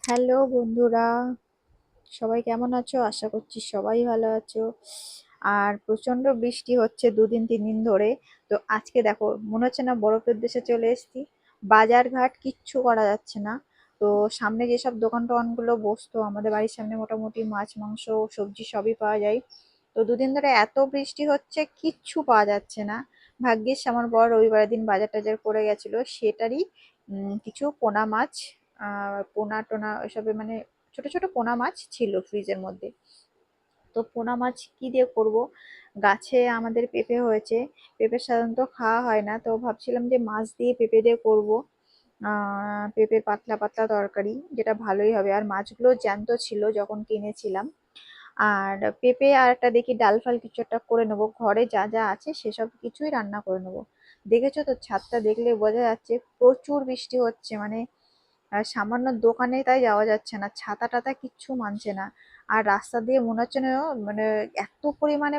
Hello বন্ধুরা, সবাই কেমন আছো? আশা করছি সবাই ভালো আছো। আর প্রচন্ড বৃষ্টি হচ্ছে 2 দিন 3 দিন ধরে। তো আজকে দেখো মনে হচ্ছে না বরফের দেশে চলে এসেছি। বাজার ঘাট কিচ্ছু করা যাচ্ছে না। তো সামনে যেসব দোকান টোকান গুলো বসতো আমাদের বাড়ির সামনে, মোটামুটি মাছ মাংস সবজি সবই পাওয়া যায়। তো 2 দিন ধরে এত বৃষ্টি হচ্ছে, কিচ্ছু পাওয়া যাচ্ছে না। ভাগ্যিস আমার বর রবিবারের দিন বাজার টাজার করে গেছিল, সেটারই কিছু পোনা মাছ, পোনা টোনা ওইসবে, মানে ছোট ছোট পোনা মাছ ছিল ফ্রিজের মধ্যে। তো পোনা মাছ কি দিয়ে করব? গাছে আমাদের পেঁপে হয়েছে। পেঁপে সাধারণত খাওয়া হয় না, তো ভাবছিলাম যে মাছ দিয়ে পেঁপে দিয়ে করব। পেঁপের পাতলা পাতলা তরকারি, যেটা ভালোই হবে। আর মাছগুলো জ্যান্ত ছিল যখন কিনেছিলাম। আর পেঁপে আর একটা দেখি ডাল ফাল কিছু একটা করে নেবো, ঘরে যা যা আছে সেসব কিছুই রান্না করে নেবো। দেখেছো তো, ছাদটা দেখলে বোঝা যাচ্ছে প্রচুর বৃষ্টি হচ্ছে, মানে সামান্য দোকানে তাই যাওয়া যাচ্ছে না, ছাতা টাতা কিচ্ছু মানছে না। আর রাস্তা দিয়ে মনে হচ্ছে না, মানে এত পরিমাণে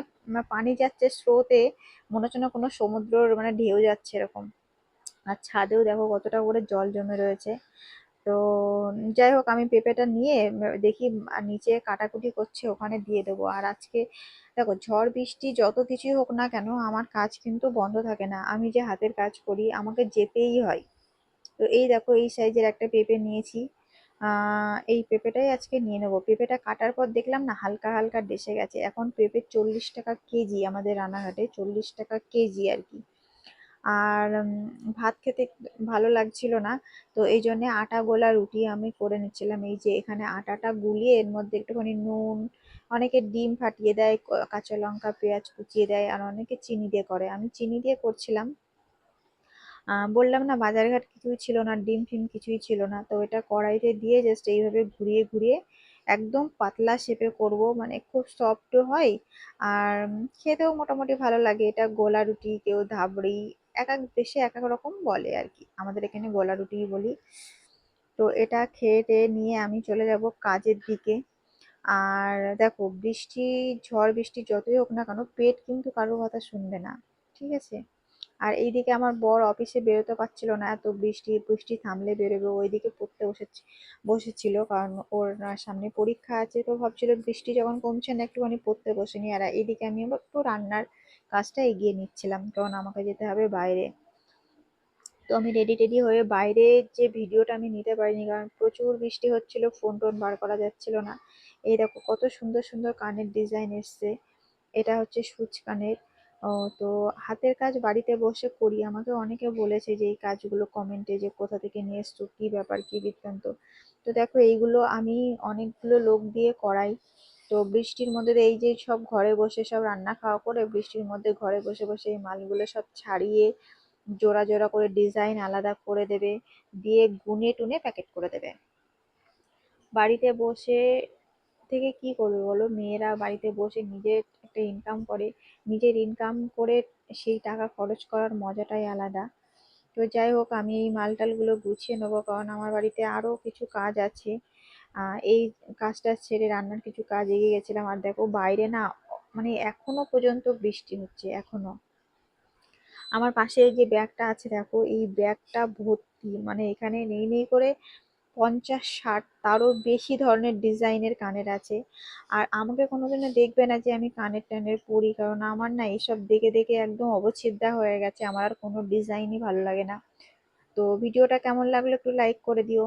পানি যাচ্ছে স্রোতে, মনে হচ্ছে না কোনো সমুদ্রের মানে ঢেউ যাচ্ছে এরকম। আর ছাদেও দেখো কতটা করে জল জমে রয়েছে। তো যাই হোক, আমি পেঁপেটা নিয়ে দেখি নিচে কাটাকুটি করছে, ওখানে দিয়ে দেবো। আর আজকে দেখো, ঝড় বৃষ্টি যত কিছুই হোক না কেন, আমার কাজ কিন্তু বন্ধ থাকে না। আমি যে হাতের কাজ করি, আমাকে যেতেই হয়। তো এই দেখো, এই সাইজের একটা পেঁপে নিয়েছি। এই পেঁপেটাই আজকে নিয়ে নেবো। পেঁপেটা কাটার পর দেখলাম না হালকা হালকা ডেসে গেছে। এখন পেঁপে 40 টাকা কেজি, আমাদের রানাঘাটে 40 টাকা কেজি আর কি। আর ভাত খেতে ভালো লাগছিল না। তো এই জন্যে আটা গোলা রুটি আমি করে নিচ্ছিলাম। এই যে এখানে আটাটা গুলিয়ে এর মধ্যে একটুখানি নুন, অনেকে ডিম ফাটিয়ে দেয়, কাঁচা লঙ্কা পেঁয়াজ কুচিয়ে দেয়, আর অনেকে চিনি দিয়ে করে। আমি চিনি দিয়ে করছিলাম। বললাম না বাজার ঘাট কিছুই ছিল না, ডিম ফিম কিছুই ছিল না। তো এটা কড়াইতে দিয়ে জাস্ট এইভাবে ঘুরিয়ে ঘুরিয়ে একদম পাতলা শেপে করব, মানে খুব সফট হয়। আর খেতেও মোটামুটি ভালো লাগে। এটা গোলা রুটি, কেউ ধাবড়ি, এক এক দেশে এক এক রকম বলে আর কি। আমাদের এখানে গোলা রুটিই বলি। তো এটা খেয়ে টেয়ে নিয়ে আমি চলে যাব কাজের দিকে। আর দেখো, বৃষ্টি, ঝড় বৃষ্টি যতই হোক না কেন, পেট কিন্তু কারোর কথা শুনবে না, ঠিক আছে? আর এইদিকে আমার বর অফিসে বেরোতে পারছিল না, এত বৃষ্টি, বৃষ্টি থামলে বেরোবে। ওইদিকে পড়তে বসেছিল, কারণ ওর সামনে পরীক্ষা আছে। তো ভাবছিল বৃষ্টি যখন কমছে না, একটুখানি পড়তে বসে নি। আর এইদিকে আমি আবার একটু রান্নার কাজটা এগিয়ে নিচ্ছিলাম, কারণ আমাকে যেতে হবে বাইরে। তো আমি রেডি টেডি হয়ে বাইরে, যে ভিডিওটা আমি নিতে পারিনি কারণ প্রচুর বৃষ্টি হচ্ছিল, ফোন টোন বার করা যাচ্ছিল না। এই দেখো কত সুন্দর সুন্দর কানের ডিজাইন এসছে। এটা হচ্ছে সূচ কানের। ও, তো হাতের কাজ বাড়িতে বসে করি। আমাকে অনেকে বলেছে যে এই কাজগুলো, কমেন্টে, যে কোথা থেকে নিয়ে এসছো, কি ব্যাপার, কি বৃত্তান্ত। তো দেখো, এইগুলো আমি অনেকগুলো লোক দিয়ে করাই। তো বৃষ্টির মধ্যে এই যে সব ঘরে বসে সব রান্না খাওয়া করে, বৃষ্টির মধ্যে ঘরে বসে বসে এই মালগুলো সব ছাড়িয়ে জোড়া জোড়া করে ডিজাইন আলাদা করে দেবে, দিয়ে গুনে টুনে প্যাকেট করে দেবে। বাড়িতে বসে থেকে কি করবে বলো? মেয়েরা বাড়িতে বসে নিজের একটা ইনকাম করে, নিজের ইনকাম করে সেই টাকা খরচ করার মজাটাই আলাদা। তো যাই হোক, আমি এই মালটালগুলো গুছিয়ে নেবো, কারণ আমার বাড়িতে আরো কিছু কাজ আছে। এই কাজটা ছেড়ে রান্নার কিছু কাজ এগিয়ে গেছিলাম। আর দেখো বাইরে না, মানে এখনো পর্যন্ত বৃষ্টি হচ্ছে, এখনো। আমার পাশে যে ব্যাগটা আছে দেখো, এই ব্যাগটা ভর্তি, মানে এখানে নেই নেই করে 50 60 তারও বেশি ধরনের ডিজাইনের কানের আছে। আর আমাকে কোনোদিনও দেখবে না যে আমি কানের টানের পরি, কারণ আমার না এসব দেখে দেখে একদম অবছিদ্দা হয়ে গেছে। আমার আর কোনো ডিজাইনই ভালো লাগে না। তো ভিডিওটা কেমন লাগলো একটু লাইক করে দিও।